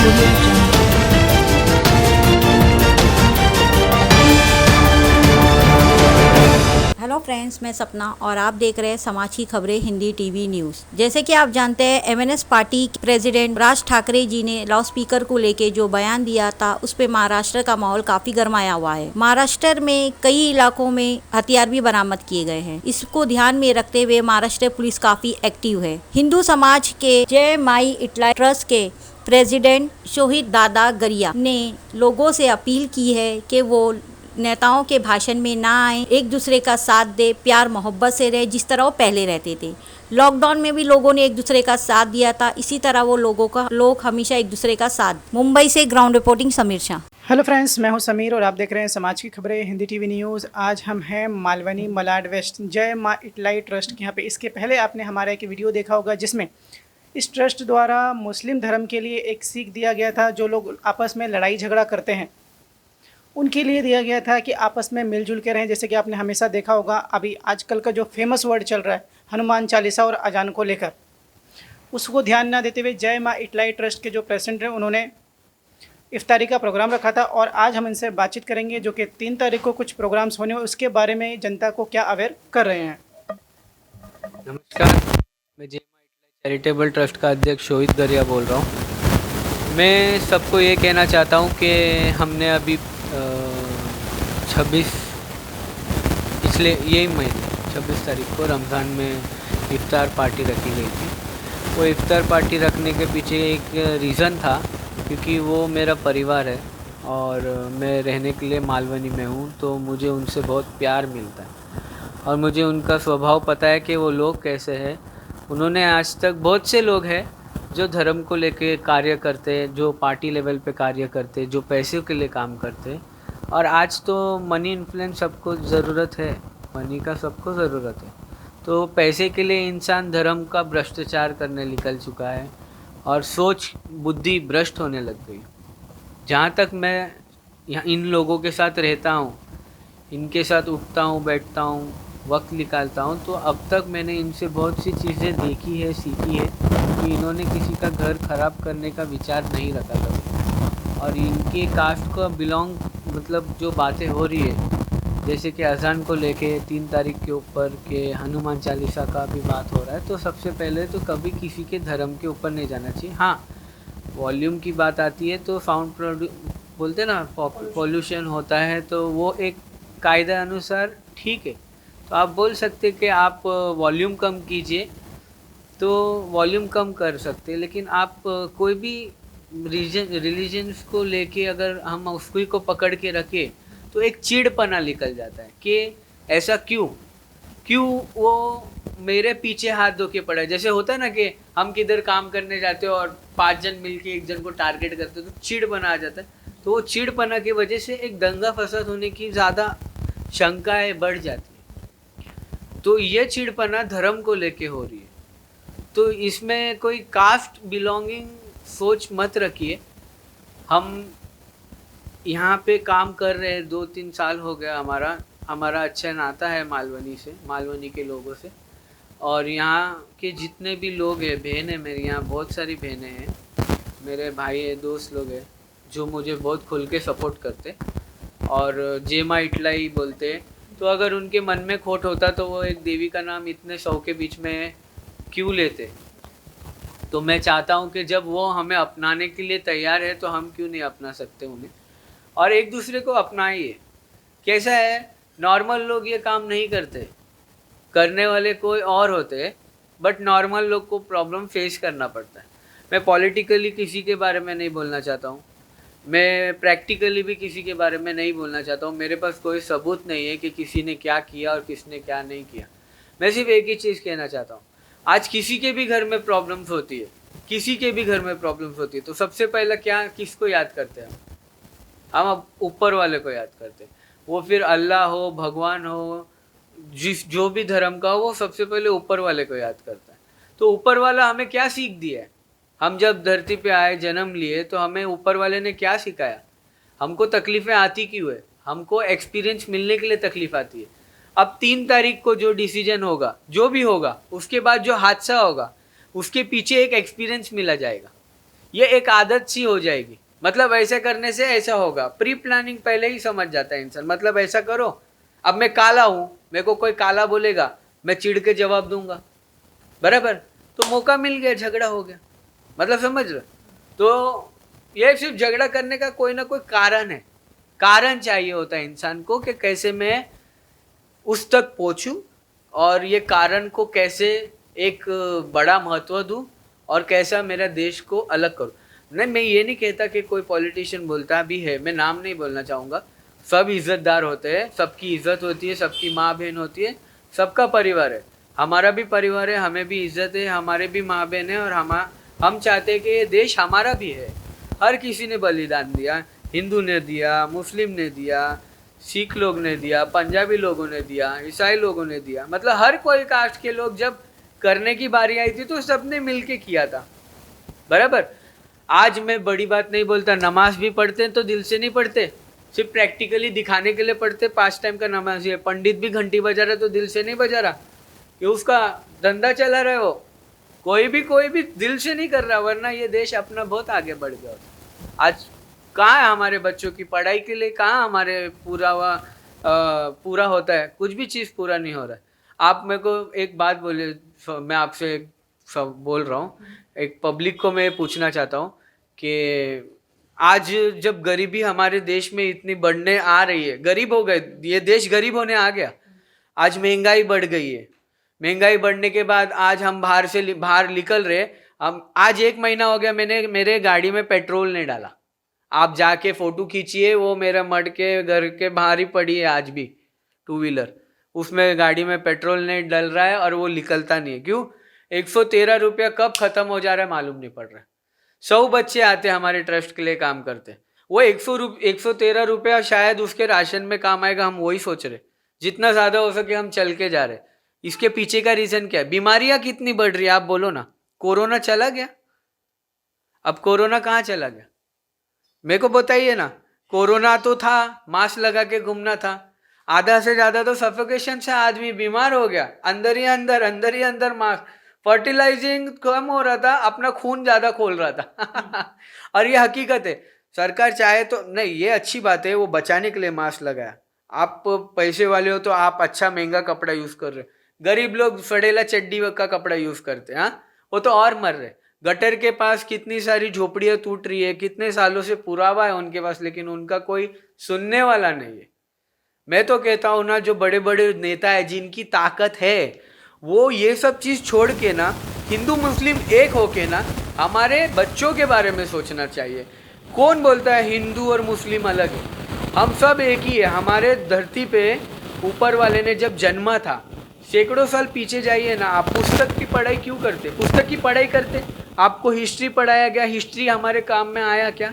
Audio Jungle. Hello friends, मैं सपना और आप देख रहे हैं समाज की खबरें हिंदी टीवी न्यूज़। जैसे कि आप जानते हैं, एमएनएस पार्टी के प्रेसिडेंट राज ठाकरे जी ने लाउड स्पीकर को लेके जो बयान दिया था, उस पे महाराष्ट्र का माहौल काफी गर्माया हुआ है। महाराष्ट्र में कई इलाकों में हथियार भी बरामद किए गए हैं। इसको ध्यान में रखते हुए महाराष्ट्र पुलिस काफी एक्टिव है। हिंदू समाज के जय माई इटलाई ट्रस्ट के प्रेसिडेंट शोहित दादा गरिया ने लोगों से अपील की है कि वो नेताओं के भाषण में ना आए, एक दूसरे का साथ दे, प्यार मोहब्बत से रहे जिस तरह वो पहले रहते थे। लॉकडाउन में भी लोगों ने एक दूसरे का साथ दिया था, इसी तरह वो लोग हमेशा एक दूसरे का साथ। मुंबई से ground reporting Sameer Shah. Hello friends, मैं हूं समीर और आप देख रहे हैं समाज की खबरें हिंदी टीवी न्यूज़। आज हम हैं मालवनी मलाड वेस्ट जय माँ इटलाई ट्रस्ट के यहाँ पे। इसके पहले आपने हमारा एक वीडियो देखा होगा जिसमें इस ट्रस्ट द्वारा मुस्लिम धर्म के लिए एक सीख दिया गया था। जो लोग आपस में लड़ाई झगड़ा करते हैं उनके लिए दिया गया था कि आपस में मिलजुल के रहें। जैसे कि आपने हमेशा देखा होगा, अभी आजकल का जो फेमस वर्ड चल रहा है हनुमान चालीसा और अजान को लेकर, उसको ध्यान ना देते हुए जय माँ इटलाई ट्रस्ट के जो प्रेसिडेंट हैं उन्होंने इफ्तारी का प्रोग्राम रखा था। और आज हम इनसे बातचीत करेंगे जो कि 3 तारीख को कुछ प्रोग्राम्स होने, उसके बारे में जनता को क्या अवेयर कर रहे हैं। नमस्कार, मैं जय माँ इटलाई चैरिटेबल ट्रस्ट का अध्यक्ष शोहित गरिया बोल रहा हूँ। मैं सबको ये कहना चाहता हूँ कि हमने अभी 26 पिछले यही महीने 26 तारीख को रमज़ान में इफ्तार पार्टी रखी गई थी। वो इफ्तार पार्टी रखने के पीछे एक रीज़न था, क्योंकि वो मेरा परिवार है और मैं रहने के लिए मालवनी में हूँ, तो मुझे उनसे बहुत प्यार मिलता है और मुझे उनका स्वभाव पता है कि वो लोग कैसे हैं। उन्होंने आज तक बहुत से लोग हैं जो धर्म को लेके कार्य करते हैं, जो पार्टी लेवल पे कार्य करते हैं, जो पैसे के लिए काम करते हैं। और आज तो मनी इन्फ्लुएंस सबको ज़रूरत है, मनी का सबको ज़रूरत है। तो पैसे के लिए इंसान धर्म का भ्रष्टाचार करने निकल चुका है और सोच बुद्धि भ्रष्ट होने लग गई। जहाँ तक मैं यहाँ इन लोगों के साथ रहता हूँ, इनके साथ उठता हूँ, बैठता हूँ, वक्त निकालता हूँ, तो अब तक मैंने इनसे बहुत सी चीज़ें देखी है, सीखी है कि इन्होंने किसी का घर ख़राब करने का विचार नहीं रखा कभी। और इनके कास्ट को बिलोंग मतलब जो बातें हो रही है, जैसे कि अजान को लेके 3 तारीख के ऊपर के हनुमान चालीसा का भी बात हो रहा है, तो सबसे पहले तो कभी किसी के धर्म के ऊपर नहीं जाना चाहिए। हाँ, वॉल्यूम की बात आती है तो साउंड बोलते हैं ना, पॉल्यूशन होता है, तो वो एक कायदा अनुसार ठीक है, तो आप बोल सकते कि आप वॉल्यूम कम कीजिए, तो वॉल्यूम कम कर सकते हैं। लेकिन आप कोई भी रिलीजन्स को लेके अगर हम उसको को पकड़ के रखें तो एक चिड़पना निकल जाता है कि ऐसा क्यों वो मेरे पीछे हाथ धो के पड़ा है। जैसे होता है ना कि हम किधर काम करने जाते हो और 5 जन मिलके एक जन को टारगेट करते हो तो चिड़पना आ जाता है। तो वो चिड़पना की वजह से एक दंगा फसाद होने की ज़्यादा शंकाएं बढ़ जाती है। तो ये चिड़पना धर्म को लेके हो रही है, तो इसमें कोई कास्ट बिलोंगिंग सोच मत रखिए। हम यहाँ पे काम कर रहे हैं, 2-3 साल हो गया, हमारा अच्छा नाता है मालवनी से, मालवनी के लोगों से। और यहाँ के जितने भी लोग हैं, बहन है मेरी, यहाँ बहुत सारी बहनें हैं, मेरे भाई है, दोस्त लोग हैं जो मुझे बहुत खुल के सपोर्ट करते और जय माँ इटलाई बोलते हैं। तो अगर उनके मन में खोट होता तो वो एक देवी का नाम इतने 100 के बीच में क्यों लेते। तो मैं चाहता हूँ कि जब वो हमें अपनाने के लिए तैयार है तो हम क्यों नहीं अपना सकते उन्हें, और एक दूसरे को अपनाइए। कैसा है, नॉर्मल लोग ये काम नहीं करते, करने वाले कोई और होते हैं, बट नॉर्मल लोग को प्रॉब्लम फेस करना पड़ता है। मैं पॉलिटिकली किसी के बारे में नहीं बोलना चाहता हूँ, मैं प्रैक्टिकली भी किसी के बारे में नहीं बोलना चाहता हूँ। मेरे पास कोई सबूत नहीं है कि किसी ने क्या किया और किसने क्या नहीं किया। मैं सिर्फ एक ही चीज़ कहना चाहता हूँ, आज किसी के भी घर में प्रॉब्लम्स होती है, किसी के भी घर में प्रॉब्लम्स होती है, तो सबसे पहला क्या किसको याद करते हैं हम अब ऊपर वाले को याद करते हैं। वो फिर अल्लाह हो, भगवान हो, जो भी धर्म का हो, वो सबसे पहले ऊपर वाले को याद करता है। तो ऊपर वाला हमें क्या सीख दिया है, हम जब धरती पे आए, जन्म लिए, तो हमें ऊपर वाले ने क्या सिखाया, हमको तकलीफ़ें आती क्यों है, हमको एक्सपीरियंस मिलने के लिए तकलीफ़ आती है। अब 3 तारीख को जो डिसीजन होगा, जो भी होगा, उसके बाद जो हादसा होगा, उसके पीछे एक एक्सपीरियंस मिला जाएगा। ये एक आदत सी हो जाएगी। मतलब ऐसे करने से ऐसा होगा, प्री प्लानिंग पहले ही समझ जाता है इंसान। मतलब ऐसा करो, अब मैं काला हूँ, मेरे को कोई काला बोलेगा, मैं चिढ़ के जवाब दूंगा, बराबर, तो मौका मिल गया, झगड़ा हो गया। मतलब समझ रहे? तो ये सिर्फ झगड़ा करने का कोई ना कोई कारण है, कारण चाहिए होता है इंसान को कि कैसे मैं उस तक पहुंचूं और ये कारण को कैसे एक बड़ा महत्व दूं और कैसा मेरा देश को अलग करूं। नहीं, मैं ये नहीं कहता कि कोई पॉलिटिशियन बोलता भी है, मैं नाम नहीं बोलना चाहूँगा, सब इज्जतदार होते हैं, सबकी इज्जत होती है, सबकी माँ बहन होती है, सबका परिवार है, हमारा भी परिवार है, हमें भी इज्जत है, हमारे भी माँ बहन है, और हम चाहते हैं कि ये देश हमारा भी है। हर किसी ने बलिदान दिया, हिंदू ने दिया, मुस्लिम ने दिया, सिख लोग ने दिया, पंजाबी लोगों ने दिया, ईसाई लोगों ने दिया, मतलब हर कोई कास्ट के लोग जब करने की बारी आई थी तो सबने मिलके किया था, बराबर। आज मैं बड़ी बात नहीं बोलता, नमाज भी पढ़ते हैं तो दिल से नहीं पढ़ते, सिर्फ प्रैक्टिकली दिखाने के लिए पढ़ते, 5 टाइम का नमाज है। पंडित भी घंटी बजा रहा तो दिल से नहीं बजा रहा, कि उसका धंधा चला रहा है, वो कोई भी दिल से नहीं कर रहा, वरना ये देश अपना बहुत आगे बढ़ गया होता। आज कहाँ है हमारे बच्चों की पढ़ाई के लिए, कहाँ हमारे पूरा होता है, कुछ भी चीज़ पूरा नहीं हो रहा है। आप मेरे को एक बात बोले, मैं आपसे सब बोल रहा हूँ, एक पब्लिक को मैं पूछना चाहता हूँ कि आज जब गरीबी हमारे देश में इतनी बढ़ने आ रही है, गरीब हो गए, ये देश गरीब होने आ गया, आज महंगाई बढ़ गई है, महंगाई बढ़ने के बाद आज हम बाहर निकल रहे, हम आज 1 महीना हो गया मैंने मेरे गाड़ी में पेट्रोल नहीं डाला। आप जाके फ़ोटो खींचिए, वो मेरा मड के घर के बाहर ही पड़ी है आज भी 2 व्हीलर, उसमें गाड़ी में पेट्रोल नहीं डल रहा है और वो निकलता नहीं है। क्यों? 113 रुपया कब ख़त्म हो जा रहा है मालूम नहीं पड़ रहा है। 100 बच्चे आते हैं हमारे ट्रस्ट के लिए काम करते, वो 113 रुपया शायद उसके राशन में काम आएगा, हम वही सोच रहे, जितना ज़्यादा हो सके हम चल के जा रहे। इसके पीछे का रीज़न क्या है? बीमारियाँ कितनी बढ़ रही है, आप बोलो ना। कोरोना चला गया, अब कोरोना कहाँ चला गया? मेरे को बताइए ना। कोरोना तो था, मास्क लगा के घूमना था, आधा से ज़्यादा तो सफोकेशन से आदमी बीमार हो गया, अंदर ही अंदर मास्क, फर्टिलाइजिंग कम हो रहा था, अपना खून ज़्यादा खोल रहा था और ये हकीकत है। सरकार चाहे तो नहीं, ये अच्छी बात है, वो बचाने के लिए मास्क लगाया। आप पैसे वाले हो तो आप अच्छा महंगा कपड़ा यूज़ कर रहे, गरीब लोग सड़ेला चड्डी का कपड़ा यूज़ करते, हाँ, वो तो और मर रहे। गटर के पास कितनी सारी झोपड़ियाँ टूट रही है, कितने सालों से पुरावा है उनके पास, लेकिन उनका कोई सुनने वाला नहीं है। मैं तो कहता हूँ ना, जो बड़े बड़े नेता है, जिनकी ताकत है, वो ये सब चीज़ छोड़ के ना, हिंदू मुस्लिम एक होके ना, हमारे बच्चों के बारे में सोचना चाहिए। कौन बोलता है हिंदू और मुस्लिम अलग है? हम सब एक ही है। हमारे धरती पे ऊपर वाले ने जब जन्मा था, सैकड़ों साल पीछे जाइए ना, आप पुस्तक की पढ़ाई क्यों करते? पुस्तक की पढ़ाई करते, आपको हिस्ट्री पढ़ाया गया, हिस्ट्री हमारे काम में आया क्या?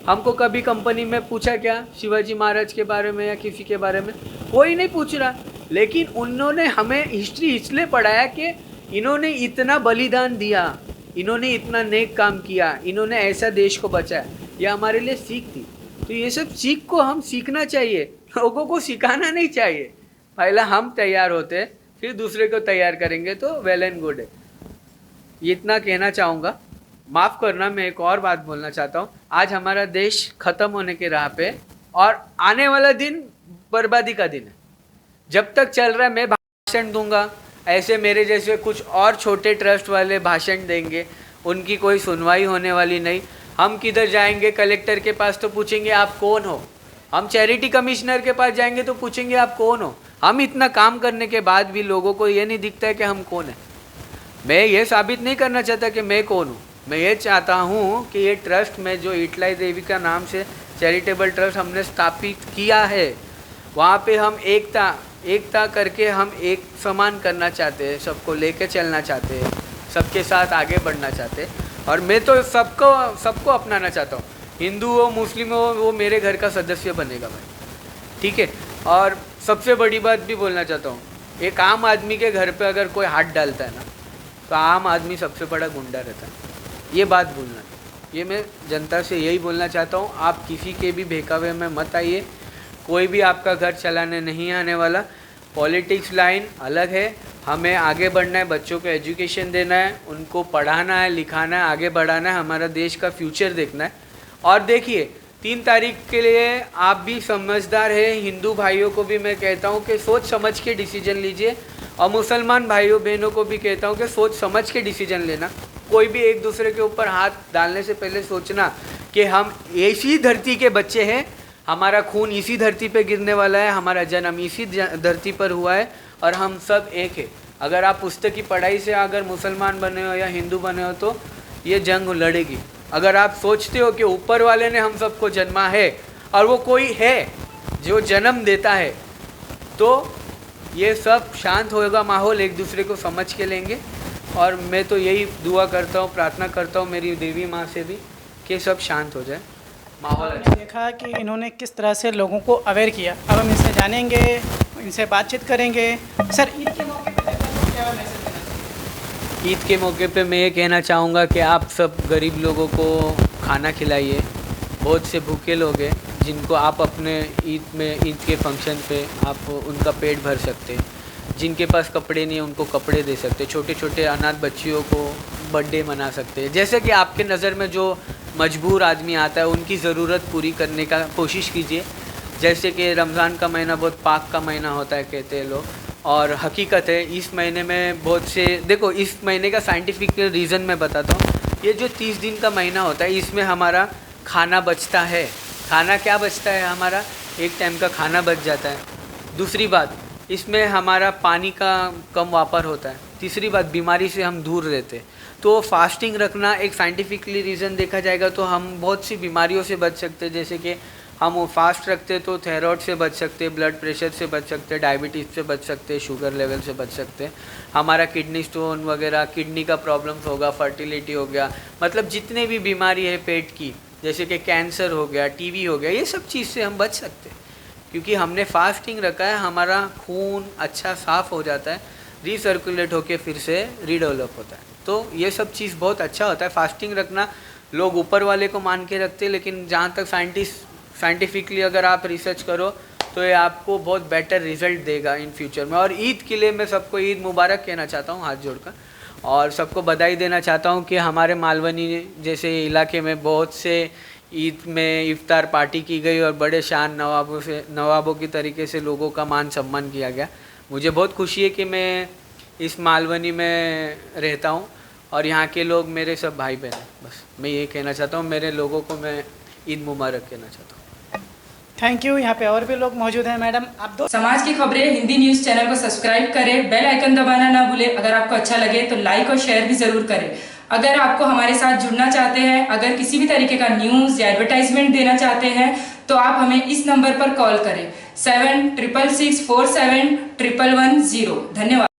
हमको कभी कंपनी में पूछा क्या शिवाजी महाराज के बारे में या किसी के बारे में? कोई नहीं पूछ रहा। लेकिन उन्होंने हमें हिस्ट्री इसलिए पढ़ाया कि इन्होंने इतना बलिदान दिया, इन्होंने इतना नेक काम किया, इन्होंने ऐसा देश को बचाया, ये हमारे लिए सीख थी। तो ये सब सीख को हम सीखना चाहिए, लोगों को सिखाना नहीं चाहिए। पहला हम तैयार होते, फिर दूसरे को तैयार करेंगे तो वेल एंड गुड है। ये इतना कहना चाहूँगा। माफ़ करना, मैं एक और बात बोलना चाहता हूँ। आज हमारा देश ख़त्म होने के राह पे, और आने वाला दिन बर्बादी का दिन है। जब तक चल रहा है, मैं भाषण दूंगा, ऐसे मेरे जैसे कुछ और छोटे ट्रस्ट वाले भाषण देंगे, उनकी कोई सुनवाई होने वाली नहीं। हम किधर जाएंगे? कलेक्टर के पास तो पूछेंगे आप कौन हो, हम चैरिटी कमिश्नर के पास जाएंगे तो पूछेंगे आप कौन हो। हम इतना काम करने के बाद भी लोगों को ये नहीं दिखता है कि हम कौन है। मैं ये साबित नहीं करना चाहता कि मैं कौन हूँ, मैं ये चाहता हूँ कि ये ट्रस्ट में जो इटलाई देवी का नाम से चैरिटेबल ट्रस्ट हमने स्थापित किया है, वहाँ पे हम एकता करके हम एक समान करना चाहते हैं, सबको लेके चलना चाहते हैं, सबके साथ आगे बढ़ना चाहते हैं। और मैं तो सबको अपनाना चाहता हूँ, हिंदू हो मुस्लिम हो, वो मेरे घर का सदस्य बनेगा भाई, ठीक है। और सबसे बड़ी बात भी बोलना चाहता हूँ, एक आम आदमी के घर पे अगर कोई हाथ डालता है ना, तो आम आदमी सबसे बड़ा गुंडा रहता है। ये बात भूलना, ये मैं जनता से यही बोलना चाहता हूँ। आप किसी के भी बहकावे में मत आइए, कोई भी आपका घर चलाने नहीं आने वाला। पॉलिटिक्स लाइन अलग है हमें आगे बढ़ना है, बच्चों को एजुकेशन देना है, उनको पढ़ाना है, लिखाना है, आगे बढ़ाना है, हमारा देश का फ्यूचर देखना है। और देखिए 3 तारीख के लिए आप भी समझदार हैं, हिंदू भाइयों को भी मैं कहता हूँ कि सोच समझ के डिसीजन लीजिए, और मुसलमान भाइयों बहनों को भी कहता हूँ कि सोच समझ के डिसीजन लेना। कोई भी एक दूसरे के ऊपर हाथ डालने से पहले सोचना कि हम इसी धरती के बच्चे हैं, हमारा खून इसी धरती पे गिरने वाला है, हमारा जन्म इसी धरती पर हुआ है और हम सब एक है। अगर आप पुस्तक की पढ़ाई से अगर मुसलमान बने हो या हिंदू बने हो तो ये जंग लड़ेगी। अगर आप सोचते हो कि ऊपर वाले ने हम सबको जन्मा है और वो कोई है जो जन्म देता है, तो ये सब शांत होगा, माहौल एक दूसरे को समझ के लेंगे। और मैं तो यही दुआ करता हूँ, प्रार्थना करता हूँ मेरी देवी माँ से भी कि सब शांत हो जाए, माहौल अच्छा। देखा कि इन्होंने किस तरह से लोगों को अवेयर किया। अब हम इनसे जानेंगे, इनसे बातचीत करेंगे। सर, ईद के मौके पर क्या मैसेज देना चाहिए? ईद के मौके पे मैं ये कहना चाहूँगा कि आप सब गरीब लोगों को खाना खिलाइए। बहुत से भूखे लोग हैं जिनको आप अपने ईद के फंक्शन पे आप उनका पेट भर सकते हैं। जिनके पास कपड़े नहीं है उनको कपड़े दे सकते हैं। छोटे छोटे अनाथ बच्चियों को बर्थडे मना सकते हैं। जैसे कि आपके नज़र में जो मजबूर आदमी आता है उनकी ज़रूरत पूरी करने का कोशिश कीजिए। जैसे कि रमज़ान का महीना बहुत पाक का महीना होता है कहते हैं लोग, और हकीकत है इस महीने में बहुत से, देखो इस महीने का साइंटिफिक रीज़न मैं बताता हूँ। ये जो 30 दिन का महीना होता है इसमें हमारा खाना बचता है। खाना क्या बचता है? हमारा एक टाइम का खाना बच जाता है। दूसरी बात, इसमें हमारा पानी का कम वापर होता है। तीसरी बात, बीमारी से हम दूर रहते हैं। तो फास्टिंग रखना एक साइंटिफिकली रीज़न देखा जाएगा तो हम बहुत सी बीमारियों से बच सकते हैं। जैसे कि हम फास्ट रखते तो थायराइड से बच सकते हैं, ब्लड प्रेशर से बच सकते हैं, डायबिटीज़ से बच सकते हैं, शुगर लेवल से बच सकते हैं। हमारा किडनी स्टोन वगैरह, किडनी का प्रॉब्लम्स होगा, फर्टिलिटी हो गया, मतलब जितने भी बीमारी है पेट की, जैसे कि कैंसर हो गया, टीबी हो गया, ये सब चीज़ से हम बच सकते हैं क्योंकि हमने फास्टिंग रखा है। हमारा खून अच्छा साफ़ हो जाता है, रीसर्कुलेट होके फिर से रीडेवलप होता है। तो ये सब चीज़ बहुत अच्छा होता है फास्टिंग रखना। लोग ऊपर वाले को मान के रखते हैं, लेकिन जहाँ तक साइंटिफिकली अगर आप रिसर्च करो तो ये आपको बहुत बेटर रिजल्ट देगा इन फ्यूचर में। और ईद के लिए मैं सबको ईद मुबारक कहना चाहता हूँ हाथ जोड़कर, और सबको बधाई देना चाहता हूँ कि हमारे मालवनी जैसे इलाके में बहुत से ईद में इफ्तार पार्टी की गई और बड़े शान नवाबों की तरीके से लोगों का मान सम्मान किया गया। मुझे बहुत खुशी है कि मैं इस मालवनी में रहता हूँ और यहाँ के लोग मेरे सब भाई बहन हैं। बस मैं ये कहना चाहता हूँ, मेरे लोगों को मैं ईद मुबारक कहना चाहता हूँ। Thank you. यहाँ पे और भी लोग मौजूद हैं। मैडम, आप दो समाज की खबरें हिंदी न्यूज चैनल को सब्सक्राइब करें, बेल आइकन दबाना ना भूलें। अगर आपको अच्छा लगे तो लाइक और शेयर भी जरूर करें। अगर आपको हमारे साथ जुड़ना चाहते हैं, अगर किसी भी तरीके का न्यूज या एडवर्टाइजमेंट देना चाहते हैं तो आप हमें इस नंबर पर कॉल करें 7666471110। धन्यवाद।